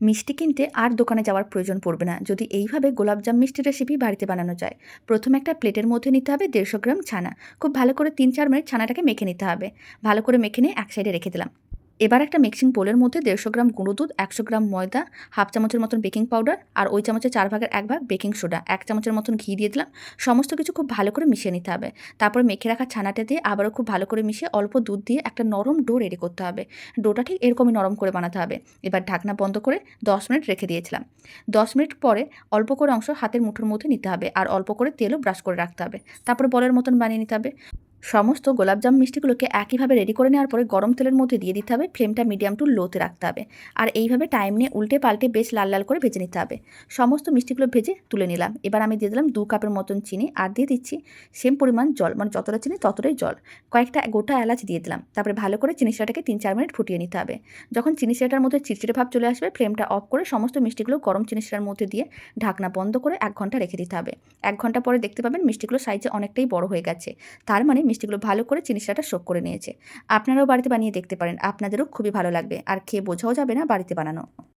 মিষ্টি কিনতে আর দোকানে যাওয়ার প্রয়োজন পড়বে না যদি এইভাবে গোলাপজাম মিষ্টির রেসিপি বাড়িতে বানানো যায়। প্রথমে একটা প্লেটের মধ্যে নিতে হবে 150 গ্রাম ছানা। খুব ভালো করে 3-4 মিনিট ছানাটাকে মেখে নিতে হবে। ভালো করে মেখে নিয়ে এক সাইডে রেখে দিলাম। এবার একটা মিক্সিং বোলের মধ্যে 150 গ্রাম গুঁড়ো দুধ, 100 গ্রাম ময়দা, হাফ চামচের মতন বেকিং পাউডার আর ওই চামচের 4 ভাগের 1 ভাগ বেকিং সোডা, 1 চামচের মতন ঘি দিয়ে দিলাম। সমস্ত কিছু খুব ভালো করে মিশিয়ে নিতে হবে। তারপরে মেখে রাখা ছানাটা দিয়ে আবারও খুব ভালো করে মিশিয়ে অল্প দুধ দিয়ে একটা নরম ডো রেডি করতে হবে। ডোটা ঠিক এরকমই নরম করে বানাতে হবে। এবার ঢাকনা বন্ধ করে 10 মিনিট রেখে দিয়েছিলাম। 10 মিনিট পরে অল্প করে অংশ হাতের মুঠোর মধ্যে নিতে হবে আর অল্প করে তেলও ব্রাশ করে রাখতে হবে। তারপরে বলের মতন বানিয়ে নিতে হবে। সমস্ত গোলাপজাম মিষ্টিগুলোকে একইভাবে রেডি করে নেওয়ার পরে গরম তেলের মধ্যে দিয়ে দিতে হবে। ফ্লেমটা মিডিয়াম টু লোতে রাখতে হবে। আর এইভাবে টাইম নিয়ে উল্টে পাল্টে বেশ লাল লাল করে ভেজে নিতে হবে। সমস্ত মিষ্টিগুলো ভেজে তুলে নিলাম। এবার আমি দিয়ে দিলাম 2 কাপের মতন চিনি আর দিয়ে দিচ্ছি সেম পরিমাণ জল, মানে যতটা চিনি ততটাই জল। কয়েকটা গোটা এলাচ দিয়ে দিলাম। তারপরে ভালো করে চিনি শিরাটাকে 3-4 মিনিট ফুটিয়ে নিতে হবে। যখন চিনি শিরাটার মধ্যে চিটচিটে ভাব চলে আসবে, ফ্লেমটা অফ করে সমস্ত মিষ্টিগুলো গরম চিনি শিরার মধ্যে দিয়ে ঢাকনা বন্ধ করে 1 ঘন্টা রেখে দিতে হবে। 1 ঘন্টা পরে দেখতে পাবেন মিষ্টিগুলো সাইজে অনেকটাই বড় হয়ে গেছে। তার মানে মিষ্টিগুলো ভালো করে চিনি শিরাটা সোক করে নিয়েছে। আপনারাও বাড়িতে বানিয়ে দেখতে পারেন। আপনাদেরও খুবই ভালো লাগবে আর খেয়ে বোঝাও যাবে না বাড়িতে বানানো।